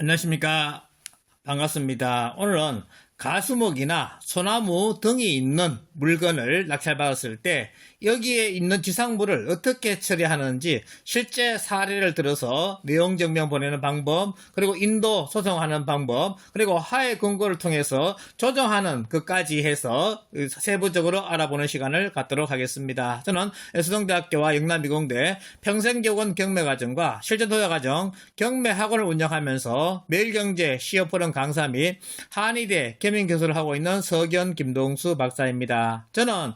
안녕하십니까. 반갑습니다. 오늘은 가수목이나 소나무 등이 있는 물건을 낙찰받았을 때 여기에 있는 지상물을 어떻게 처리하는지 실제 사례를 들어서 내용 증명 보내는 방법, 그리고 인도 소송하는 방법, 그리고 하해 근거를 통해서 조정하는 것까지 해서 세부적으로 알아보는 시간을 갖도록 하겠습니다. 저는 수동대학교와 영남미공대 평생교권 경매과정과 실전도자과정 경매학원을 운영하면서 매일경제 시어포럼 강사 및 한의대 겸임교수를 하고 있는 서견 김동수 박사입니다. 저는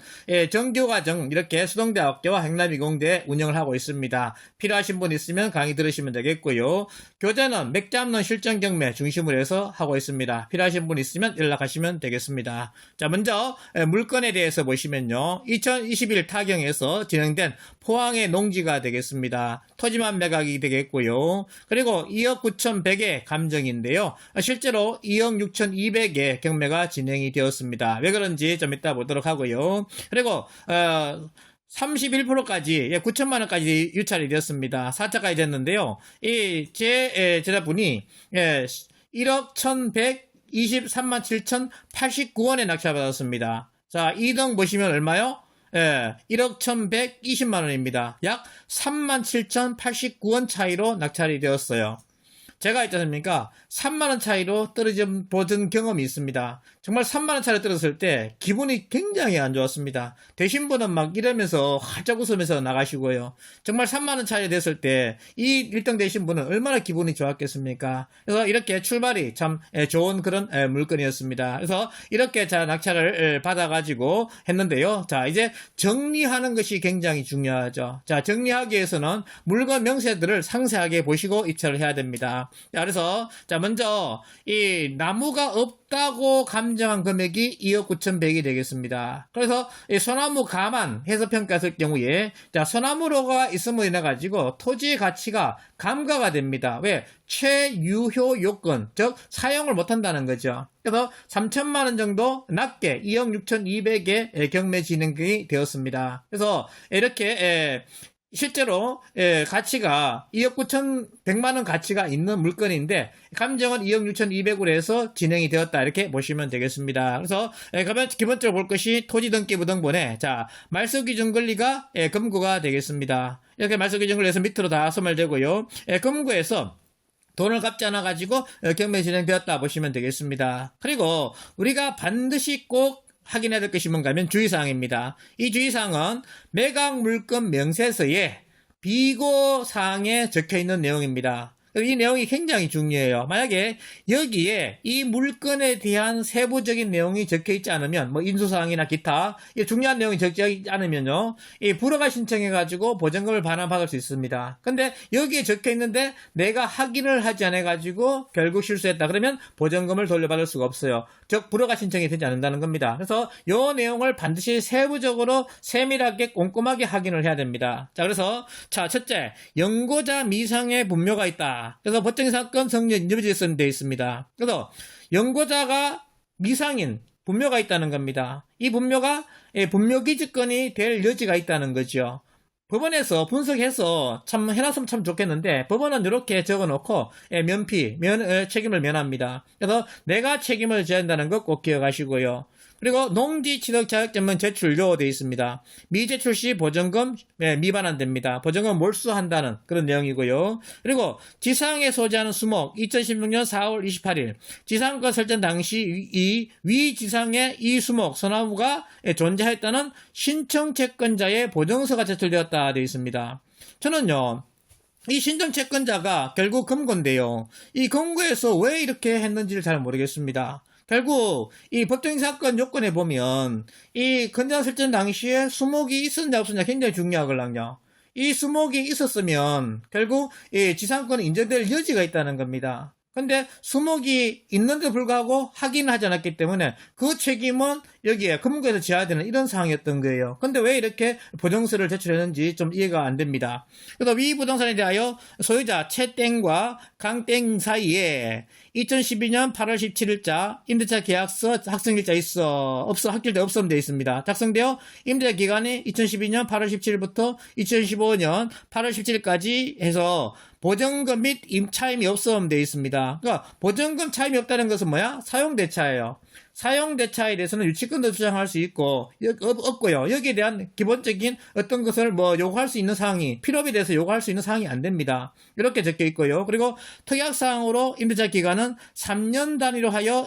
정규과정 이렇게 수동대학교와 영남미공대 운영을 하고 있습니다. 필요하신 분 있으면 강의 들으시면 되겠고요. 교재는 맥주 없는 실전 경매 중심으로 해서 하고 있습니다. 필요하신 분 있으면 연락하시면 되겠습니다. 자, 먼저 물건에 대해서 보시면요. 2021 타경에서 진행된 포항의 농지가 되겠습니다. 토지만 매각이 되겠고요. 그리고 2억 9,100의 감정인데요. 실제로 2억 6,200의 경매가 진행이 되었습니다. 왜 그런지 좀 이따 보도록 하고요. 그리고 31%까지 9천만 원까지 유찰이 되었습니다. 4차까지 됐는데요. 제 제자분이 1억 1,123만 7,089원에 낙찰받았습니다. 자, 2등 보시면 얼마요? 1억 1,120만 원입니다. 약 37,089원 차이로 낙찰이 되었어요. 제가 있지 않습니까? 3만원 차이로 떨어진 보전 경험이 있습니다. 정말 3만원 차이로 떨어졌을 때 기분이 굉장히 안 좋았습니다. 되신 분은 막 이러면서 활짝 웃으면서 나가시고요. 정말 3만원 차이 됐을 때 이 1등 되신 분은 얼마나 기분이 좋았겠습니까? 그래서 이렇게 출발이 참 좋은 그런 물건이었습니다. 그래서 이렇게 자 낙찰을 받아가지고 했는데요. 자, 이제 정리하는 것이 굉장히 중요하죠. 자, 정리하기 위해서는 물건 명세들을 상세하게 보시고 입찰을 해야 됩니다. 자, 그래서 자, 먼저 이 나무가 없다고 감정한 금액이 2억 9,100이 되겠습니다. 그래서 이 소나무 가만 해서 평가했을 경우에 자, 소나무로가 있음으로 인해 가지고 토지의 가치가 감가가 됩니다. 왜? 최유효 요건, 즉 사용을 못 한다는 거죠. 그래서 3천만 원 정도 낮게 2억 6,200의 경매 진행이 되었습니다. 그래서 이렇게 실제로 가치가 2억 9,100만 원 가치가 있는 물건인데 감정은 2억 6,200으로 해서 진행이 되었다 이렇게 보시면 되겠습니다. 그래서 기본적으로 볼 것이 토지 등기 부등본에 자 말소기준 권리가 금고가 되겠습니다. 이렇게 말소기준 권리에서 밑으로 다 소멸되고요. 금고에서 돈을 갚지 않아 가지고 경매 진행되었다 보시면 되겠습니다. 그리고 우리가 반드시 꼭 확인해야 될 것이 뭔가 하면 주의사항입니다. 이 주의사항은 매각 물건 명세서에 비고사항에 적혀있는 내용입니다. 이 내용이 굉장히 중요해요. 만약에 여기에 이 물건에 대한 세부적인 내용이 적혀있지 않으면 뭐 인수사항이나 기타 중요한 내용이 적혀있지 않으면요 이 불허가 신청해가지고 보전금을 반환받을 수 있습니다. 근데 여기에 적혀있는데 내가 확인을 하지 않아가지고 결국 실수했다 그러면 보전금을 돌려받을 수가 없어요. 즉 불허가 신청이 되지 않는다는 겁니다. 그래서 이 내용을 반드시 세부적으로 세밀하게 꼼꼼하게 확인을 해야 됩니다. 자, 그래서 자 첫째, 연고자 미상의 분묘가 있다. 그래서 법정 사건 성립 인정지에서 되어 있습니다. 그래서 연고자가 미상인 분묘가 있다는 겁니다. 이 분묘가 분묘기지권이 될 여지가 있다는 거죠. 법원에서 분석해서 참 해놨으면 참 좋겠는데 법원은 이렇게 적어놓고 책임을 면합니다. 그래서 내가 책임을 져야 한다는 것 꼭 기억하시고요. 그리고 농지 취득 자격증은 제출요 되어 있습니다. 미제출 시 보전금 미반환됩니다. 보전금 몰수한다는 그런 내용이고요. 그리고 지상에 소지하는 수목 2016년 4월 28일 지상권 설정 당시 위지상에 이 수목 소나무가 존재했다는 신청 채권자의 보증서가 제출되었다 되어 있습니다. 저는요 이 신청 채권자가 결국 금고인데요. 이 금고에서 왜 이렇게 했는지를 잘 모르겠습니다. 결국 이 법정 사건 요건에 보면 이 건장 설정 당시에 수목이 있었냐 없었냐 굉장히 중요하거든요. 이 수목이 있었으면 결국 이 지상권이 인정될 여지가 있다는 겁니다. 근데 수목이 있는데 불구하고 확인을 하지 않았기 때문에 그 책임은 여기에 금고에서 지하되는 이런 상황이었던 거예요. 근데 왜 이렇게 보증서를 제출했는지 좀 이해가 안 됩니다. 그래서 위 부동산에 대하여 소유자 최땡과 강땡 사이에 2012년 8월 17일자 임대차 계약서 작성일자 없어 확실대 없음 되어 있습니다. 작성되어 임대차 기간이 2012년 8월 17일부터 2015년 8월 17일까지 해서 보증금 및 차임이 없음 되어 있습니다. 그러니까 보증금 차임이 없다는 것은 뭐야? 사용대차예요. 사용대차에 대해서는 유치권도 주장할 수 있고 없고요. 여기에 대한 기본적인 어떤 것을 뭐 요구할 수 있는 사항이 필요에 대해서 요구할 수 있는 사항이 안 됩니다. 이렇게 적혀 있고요. 그리고 특약사항으로 임대차 기간은 3년 단위로 하여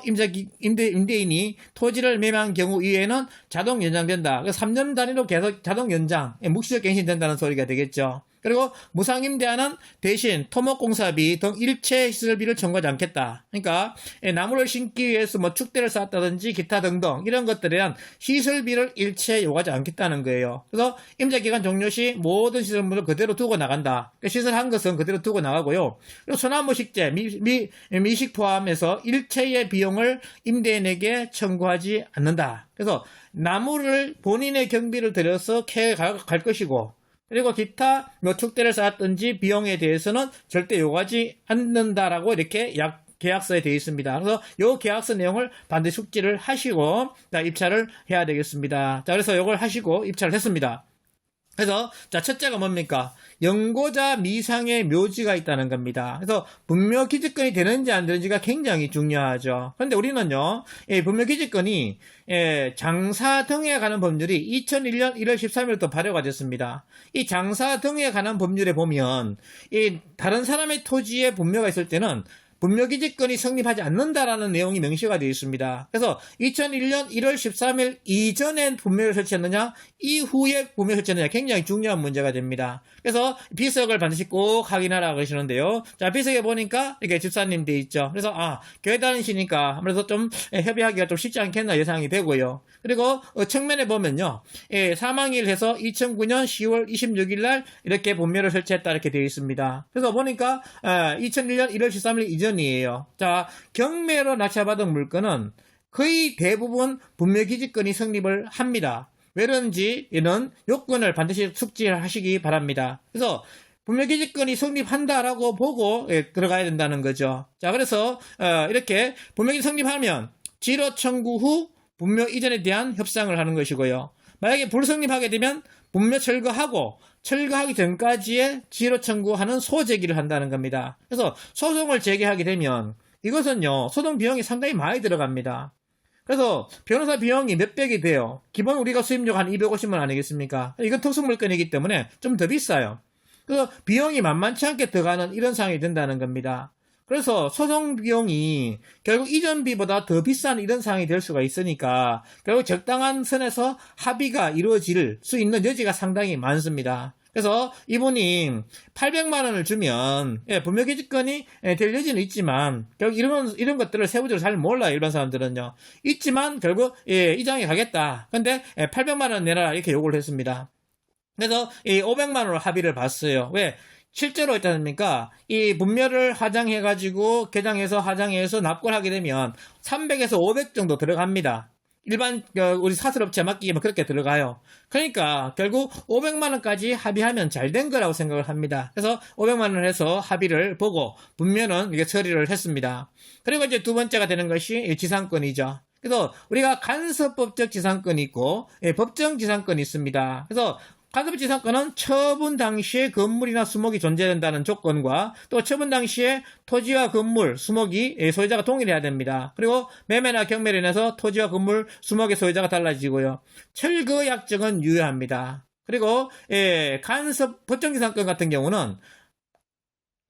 임대인이 토지를 매매한 경우 이외에는 자동 연장된다. 3년 단위로 계속 자동 연장, 묵시적 갱신된다는 소리가 되겠죠. 그리고 무상임대하는 대신 토목공사비 등 일체 시설비를 청구하지 않겠다. 그러니까 나무를 심기 위해서 뭐 축대를 쌓았다든지 기타 등등 이런 것들에 대한 시설비를 일체 요구하지 않겠다는 거예요. 그래서 임대기간 종료 시 모든 시설물을 그대로 두고 나간다. 그러니까 시설한 것은 그대로 두고 나가고요. 그리고 소나무 식재, 미식 포함해서 일체의 비용을 임대인에게 청구하지 않는다. 그래서 나무를 본인의 경비를 들여서 캐 갈 것이고 그리고 기타 축대를 쌓았든지 비용에 대해서는 절대 요구하지 않는다라고 이렇게 계약서에 되어 있습니다. 그래서 이 계약서 내용을 반드시 숙지를 하시고 입찰을 해야 되겠습니다. 자, 그래서 이걸 하시고 입찰을 했습니다. 그래서 자, 첫째가 뭡니까? 연고자 미상의 묘지가 있다는 겁니다. 그래서 분묘기지권이 되는지 안 되는지가 굉장히 중요하죠. 그런데 우리는요, 분묘기지권이 장사 등에 관한 법률이 2001년 1월 13일부터 발효가 됐습니다. 이 장사 등에 관한 법률에 보면 이 다른 사람의 토지에 분묘가 있을 때는 분묘기지권이 성립하지 않는다라는 내용이 명시가 되어 있습니다. 그래서 2001년 1월 13일 이전에 분묘를 설치했느냐 이후에 분묘를 설치했느냐 굉장히 중요한 문제가 됩니다. 그래서 비석을 반드시 꼭 확인하라 그러시는데요. 자, 비석에 보니까 이렇게 집사님 돼 있죠. 그래서 교회 다니시니까 아무래도 좀 협의하기가 좀 쉽지 않겠나 예상이 되고요. 그리고 측면에 보면요. 사망일 해서 2009년 10월 26일 날 이렇게 분묘를 설치했다 이렇게 되어 있습니다. 그래서 보니까 2001년 1월 13일 이전이에요. 자, 경매로 낙찰받은 물건은 거의 대부분 분묘기지권이 성립을 합니다. 왜 그런지 이는 요건을 반드시 숙지하시기 바랍니다. 그래서 분묘기지권이 성립한다라고 보고 들어가야 된다는 거죠. 자, 그래서 이렇게 분묘기 성립하면 지로 청구 후 분묘 이전에 대한 협상을 하는 것이고요. 만약에 불성립하게 되면 분묘 철거하기 전까지의 지로 청구하는 소제기를 한다는 겁니다. 그래서 소송을 제기하게 되면 이것은요, 소송 비용이 상당히 많이 들어갑니다. 그래서 변호사 비용이 몇백이 돼요. 기본 우리가 수입료가 한 250만 원 아니겠습니까? 이건 특수물건이기 때문에 좀 더 비싸요. 그래서 비용이 만만치 않게 들어가는 이런 상황이 된다는 겁니다. 그래서 소송 비용이 결국 이전비보다 더 비싼 이런 상황이 될 수가 있으니까 결국 적당한 선에서 합의가 이루어질 수 있는 여지가 상당히 많습니다. 그래서 이분이 800만 원을 주면 분묘기지권이 될 여지는 있지만 결국 이런 것들을 세부적으로 잘 몰라요. 일반 사람들은요. 있지만 결국 이장에 가겠다. 근데 800만 원 내라 이렇게 요구를 했습니다. 그래서 500만 원으로 합의를 봤어요. 왜? 실제로 있지 않습니까? 이 분묘를 하장해가지고 개장해서 하장해서 납골하게 되면 300에서 500 정도 들어갑니다. 일반 우리 사설업체 맡기면 그렇게 들어가요. 그러니까 결국 500만 원까지 합의하면 잘 된 거라고 생각을 합니다. 그래서 500만 원을 해서 합의를 보고 분묘는 이게 처리를 했습니다. 그리고 이제 두 번째가 되는 것이 지상권이죠. 그래서 우리가 간섭법적 지상권이 있고 법정 지상권이 있습니다. 그래서 간섭지상권은 처분 당시에 건물이나 수목이 존재한다는 조건과 또 처분 당시에 토지와 건물, 수목이 소유자가 동일해야 됩니다. 그리고 매매나 경매로 인해서 토지와 건물, 수목의 소유자가 달라지고요. 철거 약정은 유효합니다. 그리고 간섭 법정지상권 같은 경우는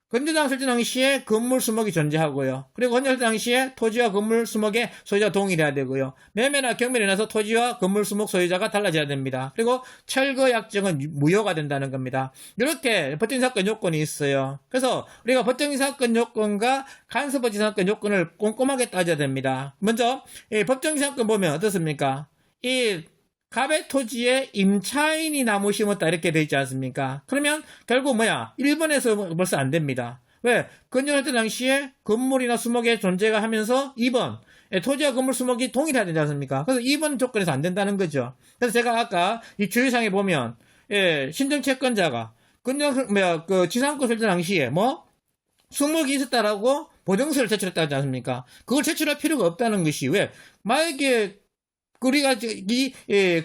건조장 설치 당시에 건물 수목이 존재하고요. 그리고 건조 당시에 토지와 건물 수목의 소유자가 동일해야 되고요. 매매나 경매로 인해서 토지와 건물 수목 소유자가 달라져야 됩니다. 그리고 철거 약정은 무효가 된다는 겁니다. 이렇게 법정지상권 요건이 있어요. 그래서 우리가 법정지상권 요건과 간섭법지상권 요건을 꼼꼼하게 따져야 됩니다. 먼저 법정지상권 보면 어떻습니까? 이 갑의 토지에 임차인이 나무 심었다 이렇게 돼 있지 않습니까? 그러면 결국 1번에서 벌써 안 됩니다. 왜? 건조할 때 당시에 건물이나 수목의 존재가 하면서 2번 토지와 건물 수목이 동일해야 되지 않습니까? 그래서 2번 조건에서 안 된다는 거죠. 그래서 제가 아까 이 주의사항에 보면 신정 채권자가 지상권 설정 당시에 수목이 있었다라고 보증서를 제출했다 하지 않습니까? 그걸 제출할 필요가 없다는 것이 왜? 만약에 우리가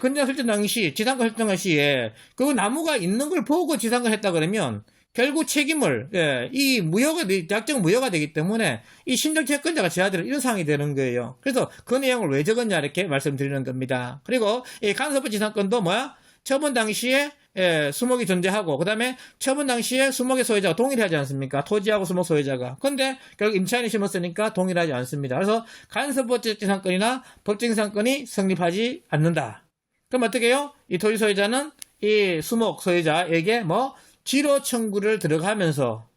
건장 설정 당시 지상권 설정할 시에 그 나무가 있는 걸 보고 지상권 했다 그러면 결국 책임을 이 약정 무효가 되기 때문에 이 신정 채권자가 져야 될 이런 상황이 되는 거예요. 그래서 그 내용을 왜 적었냐 이렇게 말씀드리는 겁니다. 그리고 이 간섭부 지상권도 처분 당시에 수목이 존재하고 그 다음에 처분 당시에 수목의 소유자가 동일하지 않습니까? 토지하고 수목 소유자가. 근데 결국 임차인이 심었으니까 동일하지 않습니다. 그래서 간섭법적 지상권이나 법적 지상권이 성립하지 않는다. 그럼 어떻게 해요? 이 토지 소유자는 이 수목 소유자에게 지로 청구를 들어가면서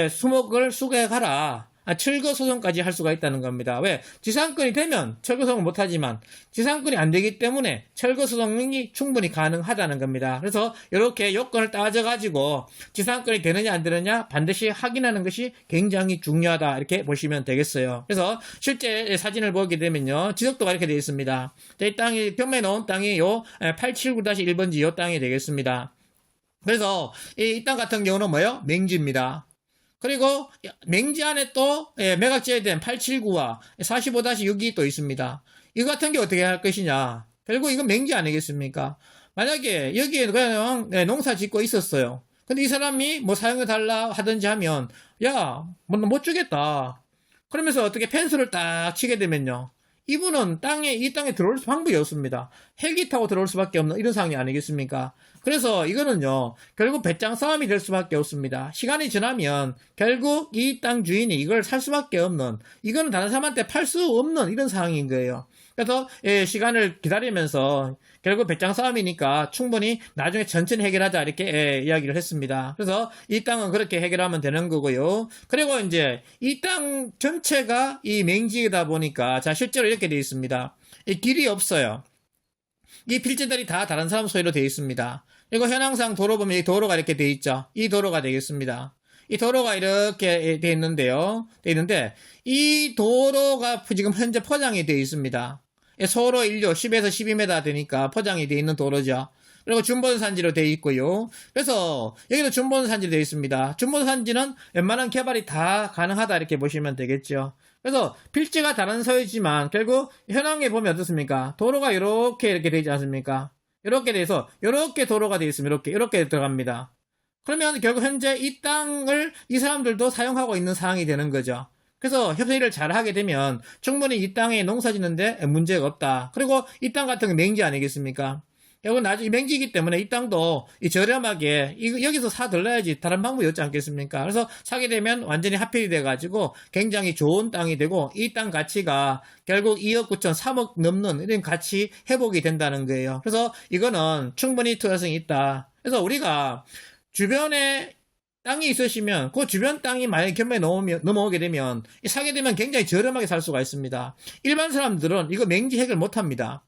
수목을 수거해가라. 철거 소송까지 할 수가 있다는 겁니다. 왜? 지상권이 되면 철거 소송을 못하지만 지상권이 안 되기 때문에 철거 소송이 충분히 가능하다는 겁니다. 그래서 이렇게 요건을 따져가지고 지상권이 되느냐 안 되느냐 반드시 확인하는 것이 굉장히 중요하다 이렇게 보시면 되겠어요. 그래서 실제 사진을 보게 되면요. 지적도가 이렇게 되어 있습니다. 이 땅이 경매에 넣은 땅이 요 879-1번지 요 땅이 되겠습니다. 그래서 이 땅 같은 경우는 맹지입니다. 그리고 맹지 안에 또 매각지에 대한 879와 45-6이 또 있습니다. 이거 같은 게 어떻게 할 것이냐. 결국 이건 맹지 아니겠습니까? 만약에 여기에 그냥 농사 짓고 있었어요. 근데 이 사람이 사용해달라 하든지 하면 못 주겠다. 그러면서 어떻게 펜스를 딱 치게 되면요. 이분은 이 땅에 들어올 방법이 없습니다. 헬기 타고 들어올 수밖에 없는 이런 상황이 아니겠습니까? 그래서 이거는요, 결국 배짱 싸움이 될 수밖에 없습니다. 시간이 지나면 결국 이 땅 주인이 이걸 살 수밖에 없는, 이거는 다른 사람한테 팔 수 없는 이런 상황인 거예요. 그래서 시간을 기다리면서 결국 배짱 싸움이니까 충분히 나중에 천천히 해결하자 이렇게 이야기를 했습니다. 그래서 이 땅은 그렇게 해결하면 되는 거고요. 그리고 이제 이 땅 전체가 이 맹지이다 보니까 실제로 이렇게 되어 있습니다. 이 길이 없어요. 이 필지들이 다 다른 사람 소유로 되어 있습니다. 그리고 현황상 도로 보면 이 도로가 이렇게 되어 있죠. 이 도로가 되겠습니다. 이 도로가 이렇게 되어 있는데 이 도로가 지금 현재 포장이 되어 있습니다. 소로 인류 10에서 12m 되니까 포장이 되어 있는 도로죠. 그리고 준본산지로 되어 있고요. 그래서 여기도 준본산지로 되어 있습니다. 준본산지는 웬만한 개발이 다 가능하다 이렇게 보시면 되겠죠. 그래서 필지가 다른 소유지만 결국 현황에 보면 어떻습니까? 도로가 이렇게 되지 않습니까? 이렇게 돼서 이렇게 도로가 되어 있으면 이렇게 들어갑니다. 그러면 결국 현재 이 땅을 이 사람들도 사용하고 있는 상황이 되는 거죠. 그래서 협의를 잘 하게 되면 충분히 이 땅에 농사 짓는데 문제가 없다. 그리고 이 땅 같은 게 맹지 아니겠습니까? 이건 나중에 맹지이기 때문에 이 땅도 저렴하게 여기서 사들러야지 다른 방법이 없지 않겠습니까? 그래서 사게 되면 완전히 합필이 돼가지고 굉장히 좋은 땅이 되고 이 땅 가치가 결국 2억 9천 3억 넘는 이런 가치 회복이 된다는 거예요. 그래서 이거는 충분히 투자성이 있다. 그래서 우리가 주변에 땅이 있으시면 그 주변 땅이 만약에 경매에 넘어오게 되면 사게 되면 굉장히 저렴하게 살 수가 있습니다. 일반 사람들은 이거 맹지 해결 못합니다.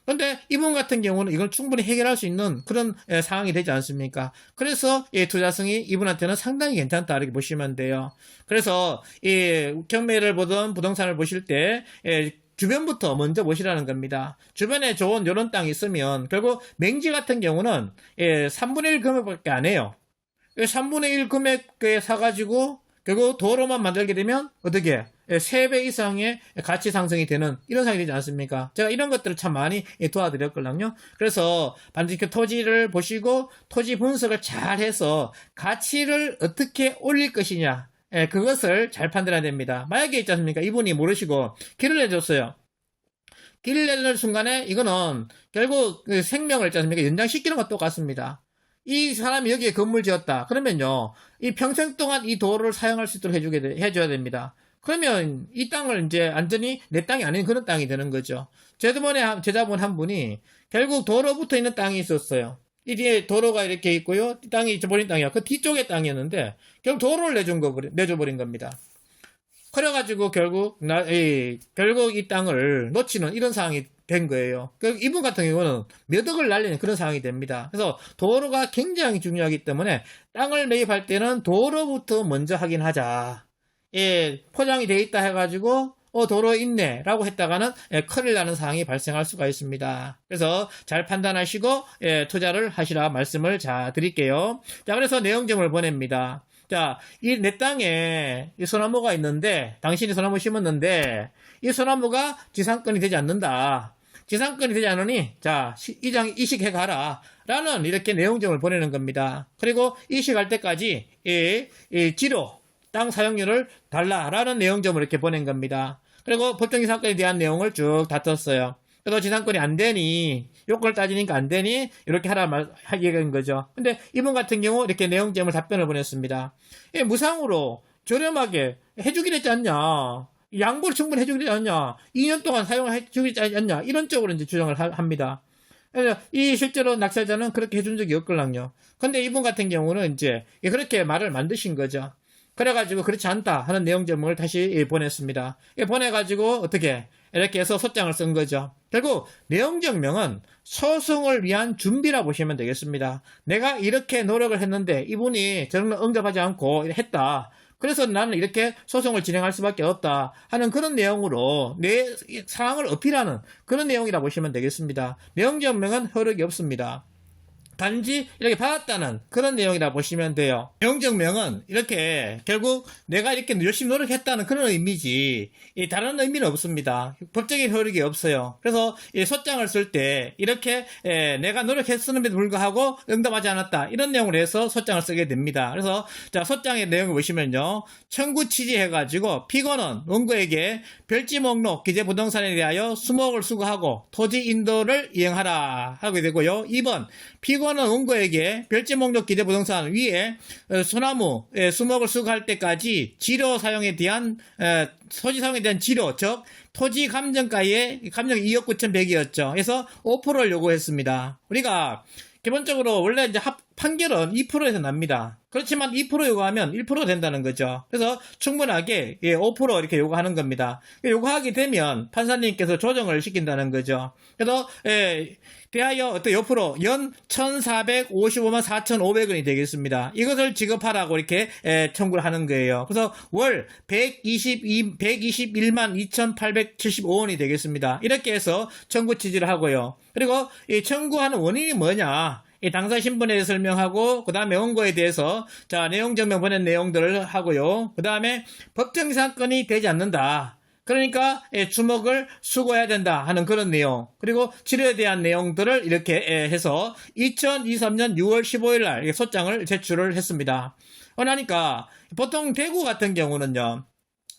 그런데 이분 같은 경우는 이걸 충분히 해결할 수 있는 그런 상황이 되지 않습니까? 그래서 투자성이 이분한테는 상당히 괜찮다 이렇게 보시면 돼요. 그래서 경매를 보든 부동산을 보실 때 주변부터 먼저 보시라는 겁니다. 주변에 좋은 이런 땅이 있으면 결국 맹지 같은 경우는 3분의 1 금액밖에 안 해요. 3분의 1 금액에 사가지고 결국 도로만 만들게 되면 어떻게 3배 이상의 가치 상승이 되는 이런 상황이 되지 않습니까? 제가 이런 것들을 참 많이 도와드렸거든요. 그래서 반드시 그 토지를 보시고 토지 분석을 잘 해서 가치를 어떻게 올릴 것이냐 그것을 잘 판단해야 됩니다. 만약에 있지 않습니까? 이분이 모르시고 길을 내줬어요. 길을 내는 순간에 이거는 결국 그 생명을 있지 않습니까? 연장시키는 것과 똑같습니다. 이 사람이 여기에 건물 지었다. 그러면요, 이 평생 동안 이 도로를 사용할 수 있도록 해줘야 됩니다. 그러면 이 땅을 이제 완전히 내 땅이 아닌 그런 땅이 되는 거죠. 제주번에 제자분 한 분이 결국 도로 붙어 있는 땅이 있었어요. 이 뒤에 도로가 이렇게 있고요. 땅이 잊어버린 땅이야. 그 뒤쪽에 땅이었는데 결국 도로를 내줘버린 겁니다. 그래가지고 결국 이 땅을 놓치는 이런 상황이 된 거예요. 이분 같은 경우는 몇 억을 날리는 그런 상황이 됩니다. 그래서 도로가 굉장히 중요하기 때문에 땅을 매입할 때는 도로부터 먼저 확인하자. 포장이 돼 있다 해가지고 도로에 있네 라고 했다가는 큰일 나는 상황이 발생할 수가 있습니다. 그래서 잘 판단하시고 투자를 하시라 말씀을 드릴게요. 자, 그래서 내용점을 보냅니다. 자, 이 내 땅에 이 소나무가 있는데 당신이 소나무 심었는데 이 소나무가 지상권이 되지 않는다. 지상권이 되지 않으니 자, 이식해 가라 라는 이렇게 내용점을 보내는 겁니다. 그리고 이식할 때까지 이 지료 땅 사용료를 달라라는 내용점을 이렇게 보낸 겁니다. 그리고 법정지상권에 대한 내용을 쭉 다퉜어요. 그래서 지상권이 안 되니, 요건을 따지니까 안 되니, 이렇게 얘기한 거죠. 근데 이분 같은 경우 이렇게 내용점을 답변을 보냈습니다. 무상으로 저렴하게 해주기로 했지 않냐. 양보를 충분히 해주기로 했지 않냐. 2년 동안 사용해주기로 했지 않냐. 이런 쪽으로 이제 주장을 합니다. 그래서 이 실제로 낙찰자는 그렇게 해준 적이 없걸랑요. 근데 이분 같은 경우는 이제 그렇게 말을 만드신 거죠. 그래가지고 그렇지 않다 하는 내용점을 다시 보냈습니다. 보내가지고 어떻게 이렇게 해서 소장을 쓴 거죠. 결국 내용증명은 소송을 위한 준비라 보시면 되겠습니다. 내가 이렇게 노력을 했는데 이분이 저런 응답하지 않고 했다. 그래서 나는 이렇게 소송을 진행할 수밖에 없다 하는 그런 내용으로 내 상황을 어필하는 그런 내용이라 보시면 되겠습니다. 내용증명은 효력이 없습니다. 단지 이렇게 받았다는 그런 내용이라 보시면 돼요. 내용증명은 이렇게 결국 내가 이렇게 열심히 노력했다는 그런 의미지 다른 의미는 없습니다. 법적인 효력이 없어요. 그래서 이 소장을 쓸 때 이렇게 내가 노력했음에도 불구하고 응답하지 않았다 이런 내용으로 해서 소장을 쓰게 됩니다. 그래서 자, 소장의 내용을 보시면요. 청구 취지해가지고 피고는 원고에게 별지 목록 기재 부동산에 대하여 수목을 수거하고 토지 인도를 이행하라 하게 되고요. 2번 피고는 원고에게 별지 목록 기재 부동산 위에 소나무 수목을 수거할 때까지 지료 사용에 대한 토지 사용에 대한 지료, 즉 토지 감정가의 감정이 2억 9,100이었죠. 그래서 5%를 요구했습니다. 우리가 기본적으로 원래 이제 판결은 2%에서 납니다. 그렇지만 2% 요구하면 1%가 된다는 거죠. 그래서 충분하게 5% 이렇게 요구하는 겁니다. 요구하게 되면 판사님께서 조정을 시킨다는 거죠. 그래서 대하여 어떤 옆으로 연 1,455만 4,500원이 되겠습니다. 이것을 지급하라고 이렇게 청구를 하는 거예요. 그래서 월 121만 2,875원이 되겠습니다. 이렇게 해서 청구 취지를 하고요. 그리고 이 청구하는 원인이 뭐냐? 이 당사 신분에 대해서 설명하고 그 다음에 원고에 대해서 자 내용 증명 보낸 내용들을 하고요. 그 다음에 법정 사건이 되지 않는다. 그러니까 주먹을 수거해야 된다 하는 그런 내용, 그리고 치료에 대한 내용들을 이렇게 해서 2023년 6월 15일 날 소장을 제출을 했습니다. 그러니까 보통 대구 같은 경우는요,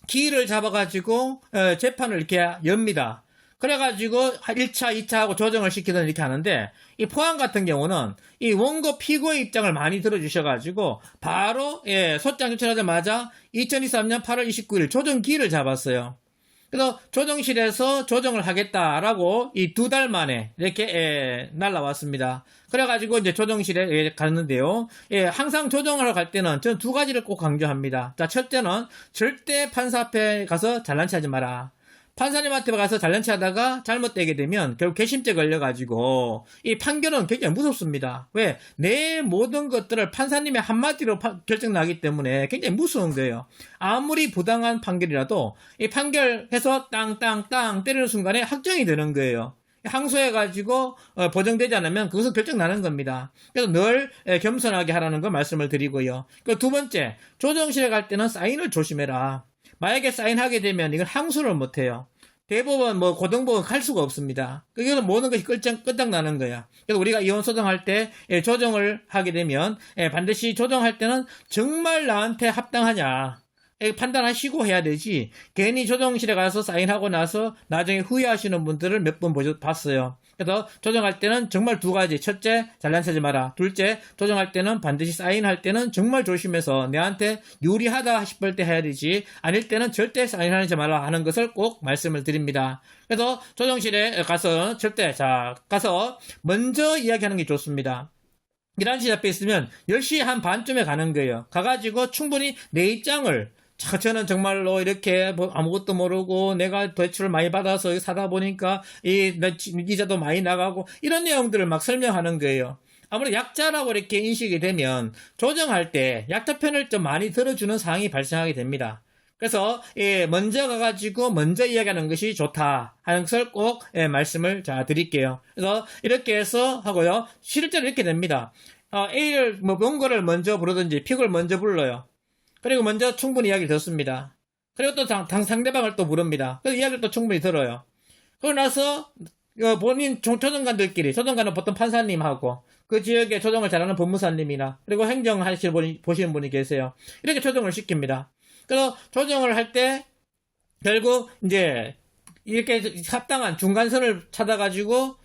기일을 잡아가지고 재판을 이렇게 엽니다. 그래가지고 1차, 2차 하고 조정을 시키든 이렇게 하는데, 이 포항 같은 경우는 이 원고 피고의 입장을 많이 들어주셔가지고 바로 소장 제출하자마자 2023년 8월 29일 조정 기일을 잡았어요. 그래서 조정실에서 조정을 하겠다라고 이 2달 만에 이렇게 날라왔습니다. 그래가지고 이제 조정실에 갔는데요. 항상 조정하러 갈 때는 저는 두 가지를 꼭 강조합니다. 자, 첫째는 절대 판사 앞에 가서 잘난 체 하지 마라. 판사님한테 가서 잘난체 하다가 잘못되게 되면 결국 괘씸죄 걸려가지고 이 판결은 굉장히 무섭습니다. 왜? 내 모든 것들을 판사님의 한마디로 결정나기 때문에 굉장히 무서운 거예요. 아무리 부당한 판결이라도 이 판결해서 땅땅땅 때리는 순간에 확정이 되는 거예요. 항소해가지고 보정되지 않으면 그것은 결정나는 겁니다. 그래서 늘 겸손하게 하라는 거 말씀을 드리고요. 그 두 번째, 조정실에 갈 때는 사인을 조심해라. 만약에 사인하게 되면 이건 항소를 못해요. 대법원, 고등법원 갈 수가 없습니다. 이거는 모든 것이 끝장나는 거야. 그래서 우리가 이혼 소송할 때 조정을 하게 되면 반드시 조정할 때는 정말 나한테 합당하냐 판단하시고 해야 되지, 괜히 조정실에 가서 사인하고 나서 나중에 후회하시는 분들을 몇 번 봤어요. 그래서 조정할 때는 정말 두 가지. 첫째, 잘난 체하지 마라. 둘째, 조정할 때는 반드시 사인할 때는 정말 조심해서 내한테 유리하다 싶을 때 해야 되지, 아닐 때는 절대 사인하지 마라 하는 것을 꼭 말씀을 드립니다. 그래서 조정실에 가서 가서 먼저 이야기하는 게 좋습니다. 11시 잡혀 있으면 10시 한 반쯤에 가는 거예요. 가가지고 충분히 내 입장을, 저는 정말로 이렇게 아무것도 모르고 내가 대출을 많이 받아서 사다 보니까 이자도 많이 나가고 이런 내용들을 막 설명하는 거예요. 아무래도 약자라고 이렇게 인식이 되면 조정할 때 약자 편을 좀 많이 들어주는 상황이 발생하게 됩니다. 그래서 먼저 가가지고 먼저 이야기하는 것이 좋다 하는 것을 꼭 말씀을 드릴게요. 그래서 이렇게 해서 하고요. 실제로 이렇게 됩니다. A를 원고를 먼저 부르든지 픽을 먼저 불러요. 그리고 먼저 충분히 이야기를 듣습니다. 그리고 또 상대방을 또 부릅니다. 그래서 이야기를 또 충분히 들어요. 그러고 나서 본인 조정관들끼리, 조정관은 보통 판사님하고 그 지역에 조정을 잘하는 법무사님이나 그리고 보시는 분이 계세요. 이렇게 조정을 시킵니다. 그래서 조정을 할 때 결국 이제 이렇게 합당한 중간선을 찾아가지고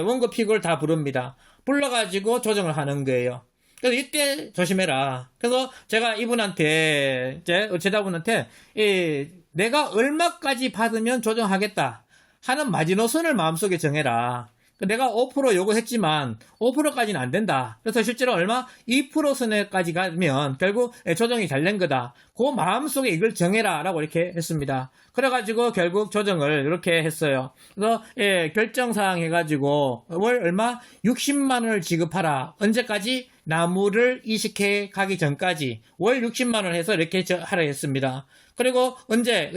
원고 픽을 다 부릅니다. 불러가지고 조정을 하는 거예요. 그래서 이때 조심해라. 그래서 제가 이분한테 제자분한테 내가 얼마까지 받으면 조정하겠다 하는 마지노선을 마음속에 정해라. 내가 5% 요구했지만 5%까지는 안 된다. 그래서 실제로 얼마? 2% 선에까지 가면 결국 조정이 잘 된 거다. 그 마음속에 이걸 정해라 라고 이렇게 했습니다. 그래가지고 결국 조정을 이렇게 했어요. 그래서 결정사항 해가지고 월 얼마? 60만 원을 지급하라. 언제까지? 나무를 이식해 가기 전까지 월 60만 원 해서 이렇게 하라 했습니다. 그리고 언제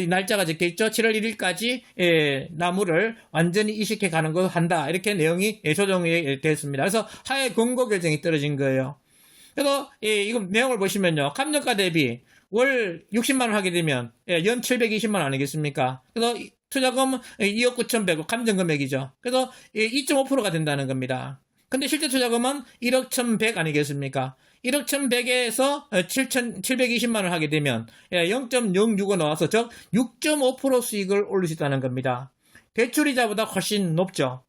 날짜가 적혀있죠. 7월 1일까지 나무를 완전히 이식해 가는 걸 한다. 이렇게 내용이 조정이 됐습니다. 그래서 하에 권고 결정이 떨어진 거예요. 그래서 이거 내용을 보시면요. 감정가 대비 월 60만 원 하게 되면 연 720만 원 아니겠습니까? 그래서 투자금 2억 9,100원 감정 금액이죠. 그래서 2.5%가 된다는 겁니다. 근데 실제 투자금은 1억 1,100 아니겠습니까? 1억 1,100에서 720만 원 하게 되면 0.06원 나와서 즉 6.5% 수익을 올릴 수 있다는 겁니다. 대출이자보다 훨씬 높죠.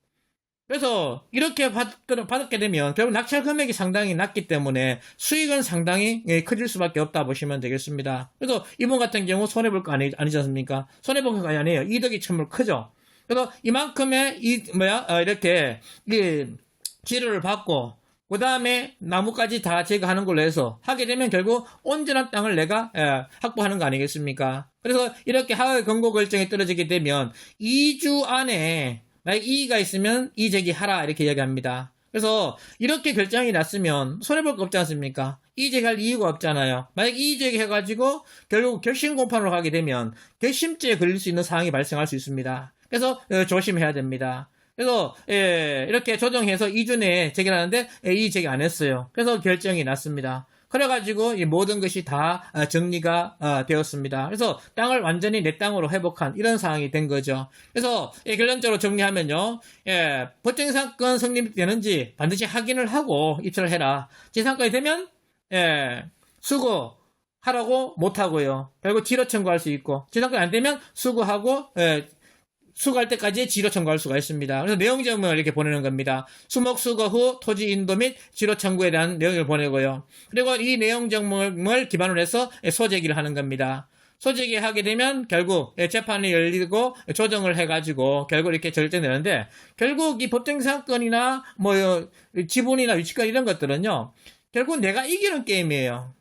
그래서 이렇게 받게 되면 결국 낙찰 금액이 상당히 낮기 때문에 수익은 상당히 커질 수밖에 없다 보시면 되겠습니다. 그래서 이분 같은 경우 손해볼 거 아니지 않습니까? 손해본 거 아니에요. 이득이 정말 크죠. 그래서 이만큼의 이렇게 치료를 받고 그 다음에 나무까지 다 제거하는 걸로 해서 하게 되면 결국 온전한 땅을 내가 확보하는 거 아니겠습니까? 그래서 이렇게 하의 권고 결정이 떨어지게 되면 2주 안에 만약 이의가 있으면 이의제기하라 이렇게 이야기합니다. 그래서 이렇게 결정이 났으면 손해볼 거 없지 않습니까? 이의제기할 이유가 없잖아요. 만약 이의제기 해가지고 결국 결심 공판으로 가게 되면 결심죄에 걸릴 수 있는 사항이 발생할 수 있습니다. 그래서 조심해야 됩니다. 그래서 이렇게 조정해서 2주 내에 제기하는데 이의제기 안 했어요. 그래서 결정이 났습니다. 그래가지고 이 모든 것이 다 정리가 되었습니다. 그래서 땅을 완전히 내 땅으로 회복한 이런 상황이 된 거죠. 그래서 결론적으로 정리하면요. 법정이상권 성립되는지 반드시 확인을 하고 입찰을 해라. 지상권이 되면 수거하라고 못하고요. 결국 지로 청구할 수 있고 지상권이 안 되면 수거하고 수거할 때까지 지로 청구할 수가 있습니다. 그래서 내용 정보를 이렇게 보내는 겁니다. 수목 수거 후 토지 인도 및 지로 청구에 대한 내용을 보내고요. 그리고 이 내용 정보를 기반으로 해서 소제기를 하는 겁니다. 소제기하게 되면 결국 재판이 열리고 조정을 해가지고 결국 이렇게 결정되는데 결국 이 법정상권이나 지분이나 위치권 이런 것들은요. 결국 내가 이기는 게임이에요.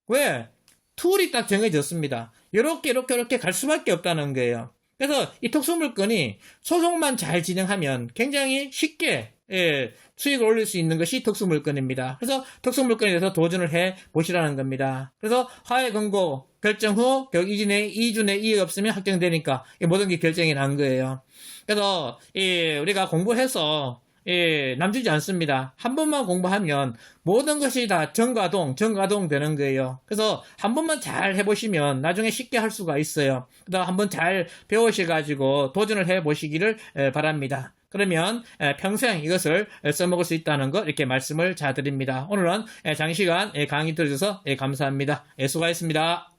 왜? 툴이 딱 정해졌습니다. 이렇게 갈 수밖에 없다는 거예요. 그래서 이 특수물건이 소송만 잘 진행하면 굉장히 쉽게 수익을 올릴 수 있는 것이 특수물건입니다. 그래서 특수물건에 대해서 도전을 해 보시라는 겁니다. 그래서 하해 권고 결정 후 결국 2주 내 이익 없으면 확정되니까 모든 게 결정이 난 거예요. 그래서 우리가 공부해서 남주지 않습니다. 한 번만 공부하면 모든 것이 다 정가동 되는 거예요. 그래서 한 번만 잘 해보시면 나중에 쉽게 할 수가 있어요. 그래서 한번 잘 배우셔가지고 도전을 해보시기를 바랍니다. 그러면 평생 이것을 써먹을 수 있다는 거 이렇게 말씀을 드립니다. 오늘은 장시간 강의 들어주셔서 감사합니다. 수고하셨습니다.